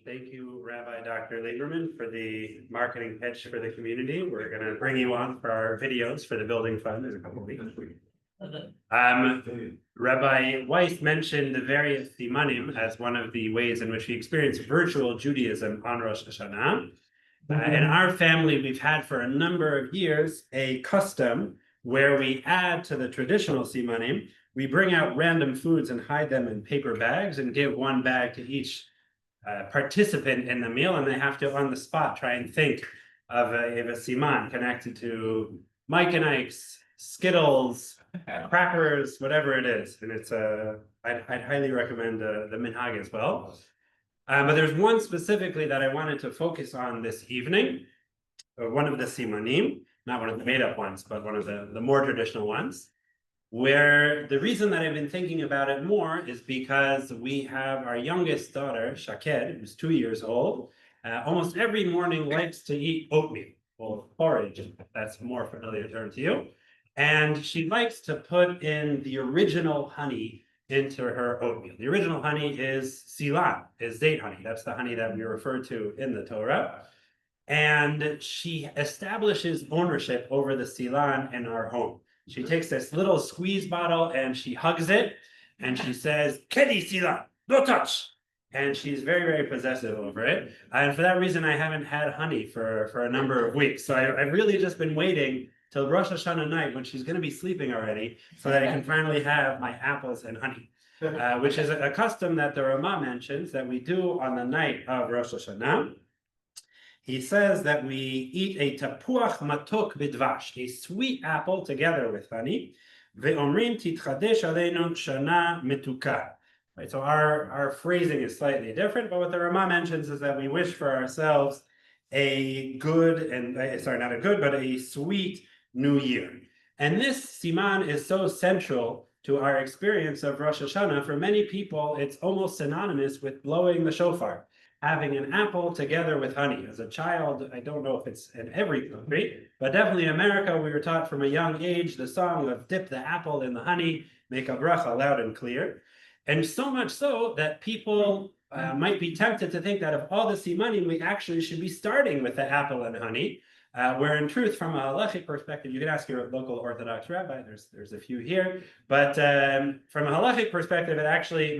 Thank you, Rabbi Dr. Lieberman, for the marketing pitch for the community. We're going to bring you on for our videos for the building fund in a couple of weeks. Rabbi Weiss mentioned the various simanim as one of the ways in which we experience virtual Judaism on Rosh Hashanah. In our family, we've had for a number of years a custom where we add to the traditional simanim. We bring out random foods and hide them in paper bags and give one bag to each participant in the meal, and they have to on the spot try and think of a siman connected to Mike and Ike's, Skittles, crackers, whatever it is. And it's I'd highly recommend the minhag as well. But there's one specifically that I wanted to focus on this evening, one of the simanim, not one of the made-up ones, but one of the more traditional ones, where the reason that I've been thinking about it more is because we have our youngest daughter, Shaked, who's 2 years old, almost every morning likes to eat oatmeal, or porridge, if that's a more familiar term to you. And she likes to put in the original honey into her oatmeal. The original honey is silan, is date honey. That's the honey that we refer to in the Torah. And she establishes ownership over the silan in our home. She takes this little squeeze bottle and she hugs it and she says, Kedi silan, no touch. And she's very, very possessive over it. And for that reason, I haven't had honey for a number of weeks. So I've really just been waiting till Rosh Hashanah night when she's going to be sleeping already so that I can finally have my apples and honey, which is a custom that the Ramah mentions that we do on the night of Rosh Hashanah. He says that we eat a tapuach matok bidvash, a sweet apple together with honey. Ve'omrim titchadesh aleinu shana metuka. Right, so our phrasing is slightly different, but what the Ramah mentions is that we wish for ourselves a good, and sorry, not a good, but a sweet new year. And this siman is so central to our experience of Rosh Hashanah. For many people, it's almost synonymous with blowing the shofar, having an apple together with honey. As a child, I don't know if it's in every country, but definitely in America, we were taught from a young age the song of dip the apple in the honey, make a bracha loud and clear. And so much so that people might be tempted to think that of all the simanim, we actually should be starting with the apple and honey, where in truth, from a halachic perspective, you can ask your local Orthodox rabbi, there's a few here, but from a halachic perspective, it actually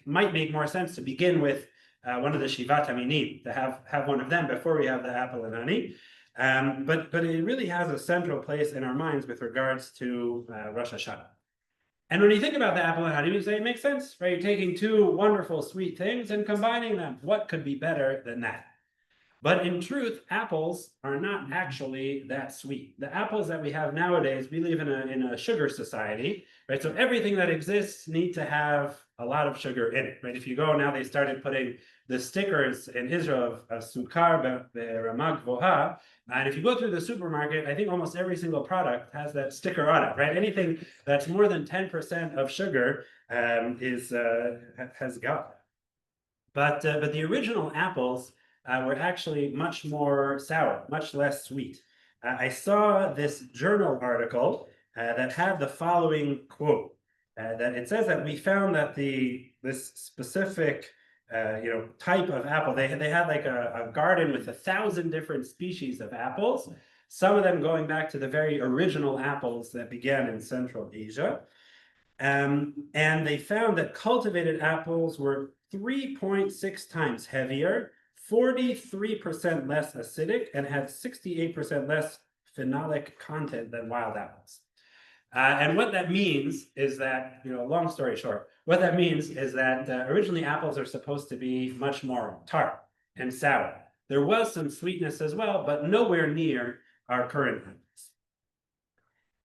might make more sense to begin with one of the Shivat HaMinim, to have one of them before we have the apple and honey. But it really has a central place in our minds with regards to Rosh Hashanah. And when you think about the apple and honey, you say it makes sense, right? You're taking two wonderful sweet things and combining them. What could be better than that? But in truth, apples are not actually that sweet. The apples that we have nowadays, we live in a sugar society, right? So everything that exists needs to have a lot of sugar in it, right? If you go now, they started putting the stickers in Israel of sukar be'ramah gvoha, and if you go through the supermarket, I think almost every single product has that sticker on it, right? Anything that's more than 10% of sugar has got that. But the original apples were actually much more sour, much less sweet. I saw this journal article that had the following quote, that it says that we found that this specific type of apple, they had like a garden with 1,000 different species of apples, some of them going back to the very original apples that began in Central Asia. And they found that cultivated apples were 3.6 times heavier, 43% less acidic, and had 68% less phenolic content than wild apples. And what that means is that, long story short, what that means is that originally apples are supposed to be much more tart and sour. There was some sweetness as well, but nowhere near our current apples.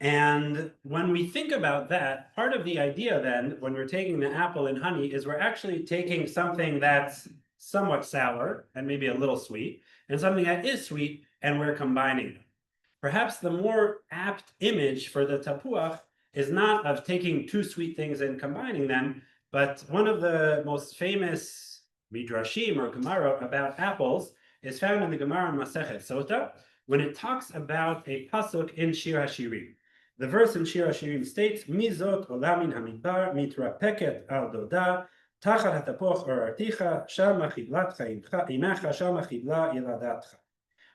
And when we think about that, part of the idea then, when we're taking the apple and honey, is we're actually taking something that's somewhat sour and maybe a little sweet, and something that is sweet, and we're combining them. Perhaps the more apt image for the tapuach is not of taking two sweet things and combining them, but one of the most famous midrashim or gemara about apples is found in the Gemara in Masechet Sota, when it talks about a pasuk in Shir HaShirim. The verse in Shir HaShirim states, Mizot olamin hamidbar mitrapeket al doda Tachat hatapoch orarticha, shama chiblatcha imecha, shama chibla yiladatcha.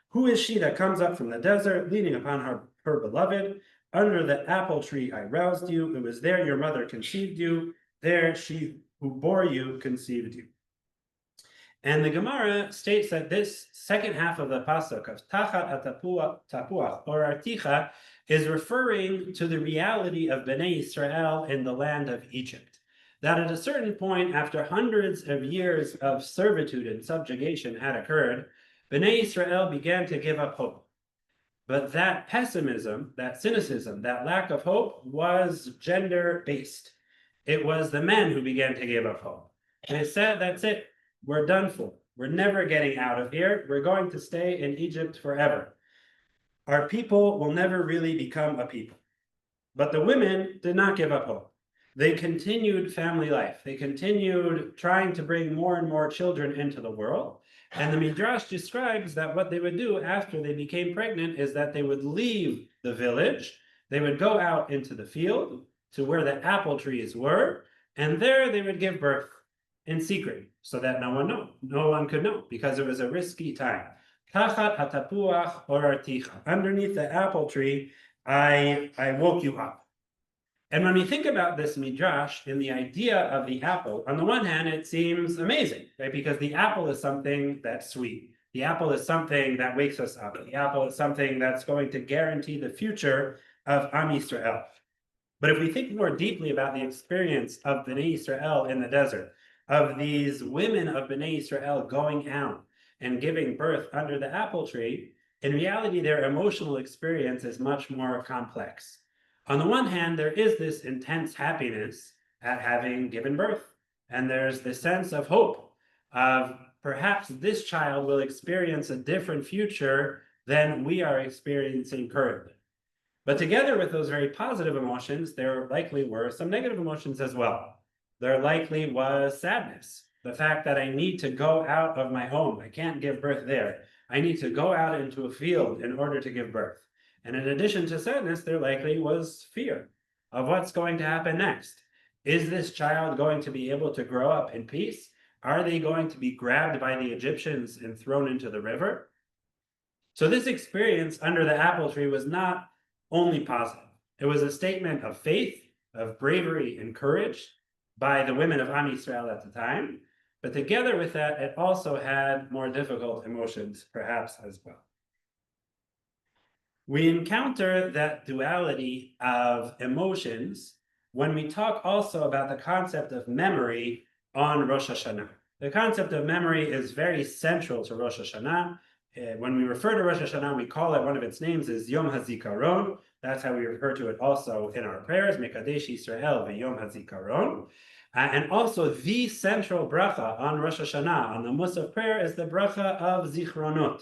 Who is she that comes up from the desert, leaning upon her beloved? Under the apple tree I roused you. It was there your mother conceived you. There she who bore you conceived you. And the Gemara states that this second half of the pasuk of Tachat tapuach or Articha is referring to the reality of Bnei Israel in the land of Egypt. That at a certain point, after hundreds of years of servitude and subjugation had occurred, Bnei Israel began to give up hope. But that pessimism, that cynicism, that lack of hope was gender-based. It was the men who began to give up hope. They said, that's it. We're done for. We're never getting out of here. We're going to stay in Egypt forever. Our people will never really become a people. But the women did not give up hope. They continued family life. They continued trying to bring more and more children into the world. And the Midrash describes that what they would do after they became pregnant is that they would leave the village. They would go out into the field to where the apple trees were. And there they would give birth in secret, so that no one could know, because it was a risky time. Tachat hatapuach orarticha. Underneath the apple tree, I woke you up. And when we think about this midrash in the idea of the apple, on the one hand, it seems amazing, right? Because the apple is something that's sweet. The apple is something that wakes us up. The apple is something that's going to guarantee the future of Am Yisrael. But if we think more deeply about the experience of Bnei Israel in the desert, of these women of Bnei Israel going out and giving birth under the apple tree, in reality, their emotional experience is much more complex. On the one hand, there is this intense happiness at having given birth, and there's the sense of hope of perhaps this child will experience a different future than we are experiencing currently. But together with those very positive emotions, there likely were some negative emotions as well. There likely was sadness. The fact that I need to go out of my home. I can't give birth there. I need to go out into a field in order to give birth. And in addition to sadness, there likely was fear of what's going to happen next. Is this child going to be able to grow up in peace? Are they going to be grabbed by the Egyptians and thrown into the river? So this experience under the apple tree was not only positive. It was a statement of faith, of bravery and courage by the women of Am Yisrael at the time. But together with that, it also had more difficult emotions, perhaps, as well. We encounter that duality of emotions when we talk also about the concept of memory on Rosh Hashanah. The concept of memory is very central to Rosh Hashanah. When we refer to Rosh Hashanah, we call it, one of its names is Yom HaZikaron. That's how we refer to it also in our prayers, Mekadesh Yisrael v'Yom HaZikaron. And also the central bracha on Rosh Hashanah, on the Musaf prayer, is the bracha of Zichronot.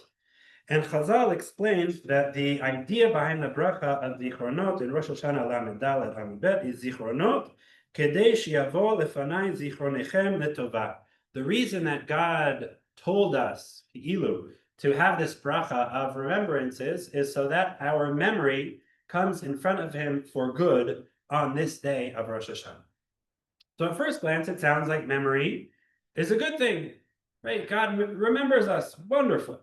And Chazal explains that the idea behind the bracha of Zichronot in Rosh Hashanah Lamed Dalet Amud Bet is Zichronot, Kedei Sheyavo Lefanai Zichronechem Letovah. The reason that God told us, Ilu, to have this bracha of remembrances is so that our memory comes in front of Him for good on this day of Rosh Hashanah. So at first glance, it sounds like memory is a good thing, right? God remembers us, wonderful.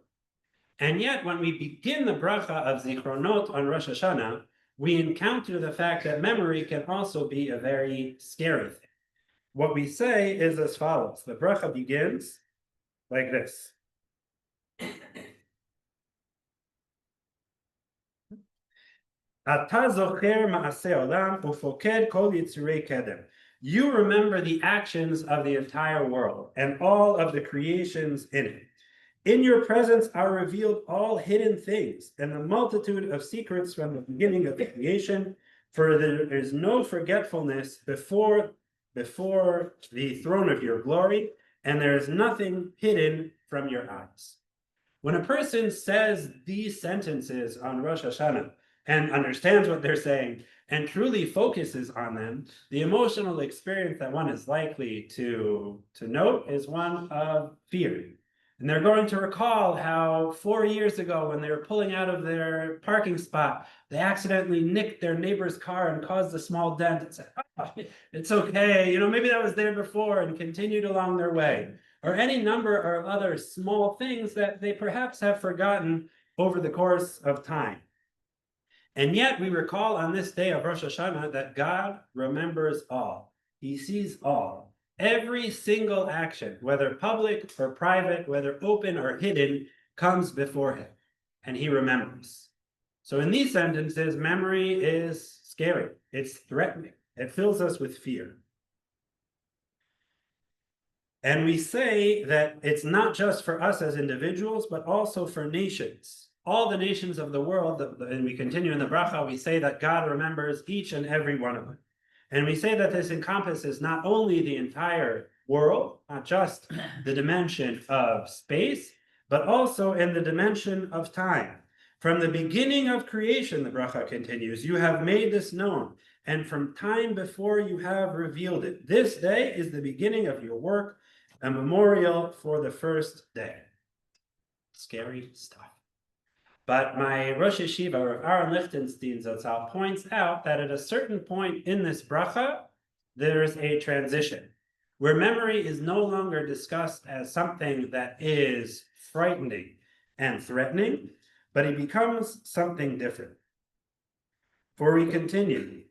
And yet, when we begin the bracha of Zichronot on Rosh Hashanah, we encounter the fact that memory can also be a very scary thing. What we say is as follows. The bracha begins like this. You remember the actions of the entire world and all of the creations in it. In your presence are revealed all hidden things and the multitude of secrets from the beginning of the creation, for there is no forgetfulness before the throne of your glory, and there is nothing hidden from your eyes. When a person says these sentences on Rosh Hashanah and understands what they're saying and truly focuses on them, the emotional experience that one is likely to note is one of fear. And they're going to recall how 4 years ago, when they were pulling out of their parking spot, they accidentally nicked their neighbor's car and caused a small dent and said, oh, it's okay, maybe that was there before, and continued along their way. Or any number of other small things that they perhaps have forgotten over the course of time. And yet we recall on this day of Rosh Hashanah that God remembers all. He sees all. Every single action, whether public or private, whether open or hidden, comes before him, and he remembers. So in these sentences, memory is scary. It's threatening. It fills us with fear. And we say that it's not just for us as individuals, but also for nations. All the nations of the world, and we continue in the bracha, we say that God remembers each and every one of them. And we say that this encompasses not only the entire world, not just the dimension of space, but also in the dimension of time. From the beginning of creation, the bracha continues, you have made this known, and from time before you have revealed it. This day is the beginning of your work, a memorial for the first day. Scary stuff. But my Rosh Yeshiva, Aharon Lichtenstein Zatzal, points out that at a certain point in this bracha, there's a transition where memory is no longer discussed as something that is frightening and threatening, but it becomes something different. For we continue.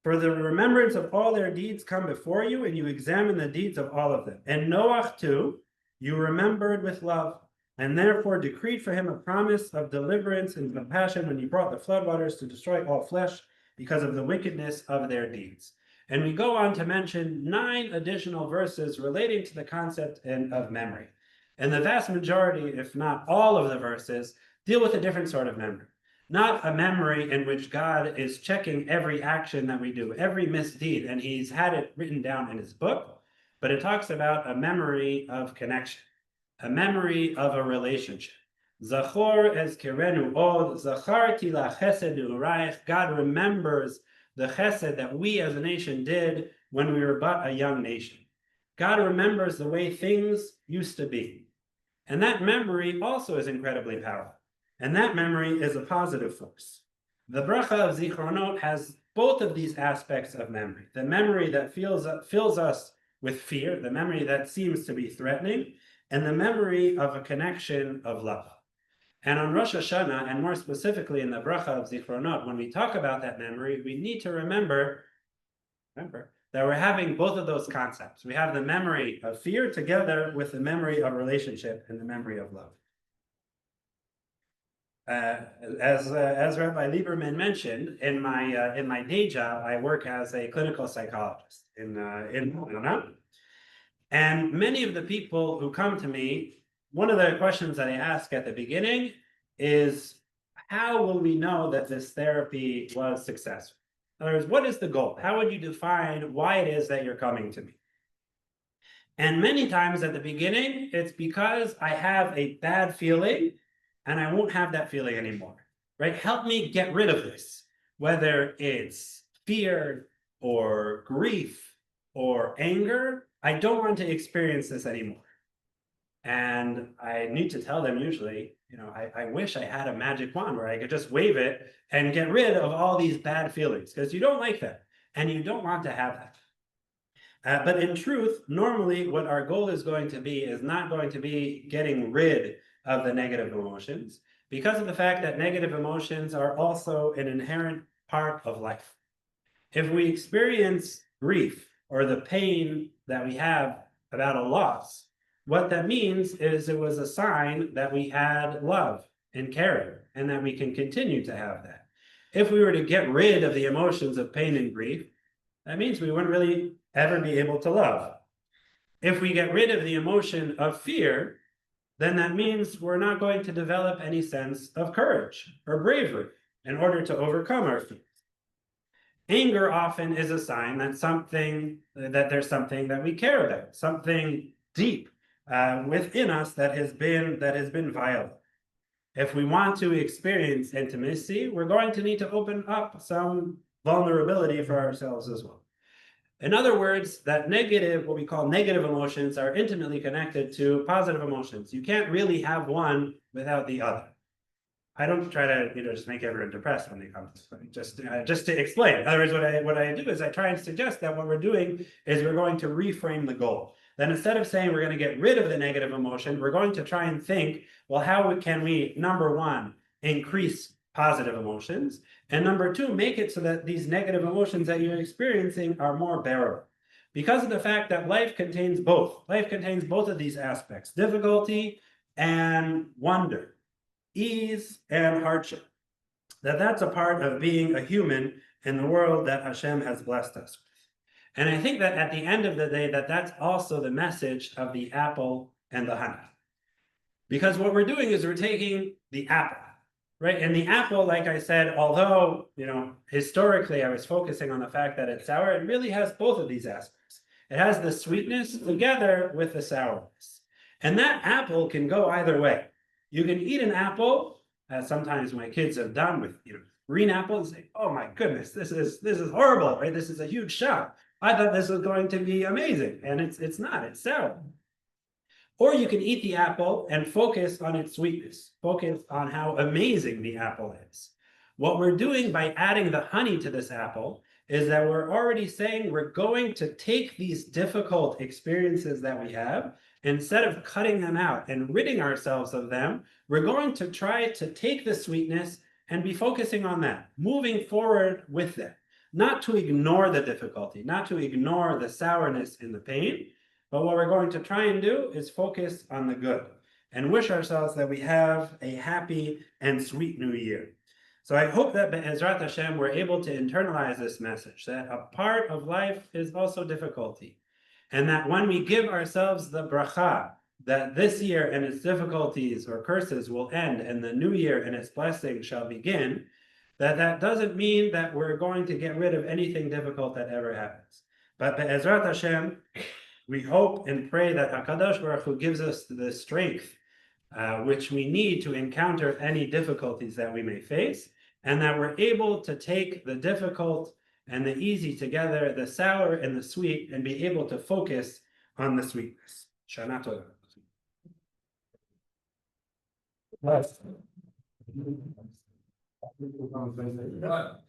For the remembrance of all their deeds come before you, and you examine the deeds of all of them. And Noach too, you remembered with love, and therefore decreed for him a promise of deliverance and compassion when you brought the floodwaters to destroy all flesh because of the wickedness of their deeds. And we go on to mention 9 additional verses relating to the concept of memory. And the vast majority, if not all of the verses, deal with a different sort of memory. Not a memory in which God is checking every action that we do, every misdeed, and he's had it written down in his book, but it talks about a memory of connection. A memory of a relationship. Zachor ezkerenu od, zacharti la chesed u'raich. God remembers the chesed that we as a nation did when we were but a young nation. God remembers the way things used to be. And that memory also is incredibly powerful. And that memory is a positive force. The bracha of Zichronot has both of these aspects of memory. The memory that fills us with fear, the memory that seems to be threatening, and the memory of a connection of love. And on Rosh Hashanah, and more specifically in the bracha of Zichronot, when we talk about that memory, we need to remember that we're having both of those concepts. We have the memory of fear together with the memory of relationship and the memory of love. As Rabbi Lieberman mentioned, in my day job, I work as a clinical psychologist in Aharon. And many of the people who come to me, one of the questions that I ask at the beginning is, how will we know that this therapy was successful? In other words, what is the goal? How would you define why it is that you're coming to me? And many times at the beginning, it's because I have a bad feeling and I won't have that feeling anymore, right? Help me get rid of this, whether it's fear or grief or anger. I don't want to experience this anymore. And I need to tell them usually, I wish I had a magic wand where I could just wave it and get rid of all these bad feelings, because you don't like that and you don't want to have that. But in truth, normally what our goal is going to be is not going to be getting rid of the negative emotions, because of the fact that negative emotions are also an inherent part of life. If we experience grief or the pain that we have about a loss, what that means is it was a sign that we had love and caring, and that we can continue to have that. If we were to get rid of the emotions of pain and grief, that means we wouldn't really ever be able to love. If we get rid of the emotion of fear, then that means we're not going to develop any sense of courage or bravery in order to overcome our fears. Anger often is a sign that there's something that we care about, something deep within us that has been violent. If we want to experience intimacy, we're going to need to open up some vulnerability for ourselves as well. In other words, that negative, what we call negative emotions, are intimately connected to positive emotions. You can't really have one without the other. I don't try to, just make everyone depressed when they come to this. Just to explain. In other words, what I do is I try and suggest that what we're doing is we're going to reframe the goal. Then instead of saying we're going to get rid of the negative emotion, we're going to try and think, well, how can we, number one, increase positive emotions, and number two, make it so that these negative emotions that you're experiencing are more bearable. Because of the fact that life contains both. Life contains both of these aspects, difficulty and wonder, ease and hardship. That's a part of being a human in the world that Hashem has blessed us with. And I think that at the end of the day, that's also the message of the apple and the honey. Because what we're doing is we're taking the apple, right? And the apple, like I said, although, historically I was focusing on the fact that it's sour, it really has both of these aspects. It has the sweetness together with the sourness. And that apple can go either way. You can eat an apple, as sometimes my kids have done with, green apples, and say, oh my goodness, this is horrible, right? This is a huge shock. I thought this was going to be amazing. And it's not, it's sour. Or you can eat the apple and focus on its sweetness, focus on how amazing the apple is. What we're doing by adding the honey to this apple is that we're already saying we're going to take these difficult experiences that we have, instead of cutting them out and ridding ourselves of them, we're going to try to take the sweetness and be focusing on that, moving forward with them, not to ignore the difficulty, not to ignore the sourness and the pain, but what we're going to try and do is focus on the good and wish ourselves that we have a happy and sweet new year. So I hope that Be'ezrat Hashem, we're able to internalize this message, that a part of life is also difficulty. And that when we give ourselves the bracha, that this year and its difficulties or curses will end and the new year and its blessings shall begin, that doesn't mean that we're going to get rid of anything difficult that ever happens. But Be'ezrat Hashem, we hope and pray that HaKadosh Baruch Hu gives us the strength which we need to encounter any difficulties that we may face, and that we're able to take the difficult and the easy together, the sour and the sweet, and be able to focus on the sweetness. Shana Tova.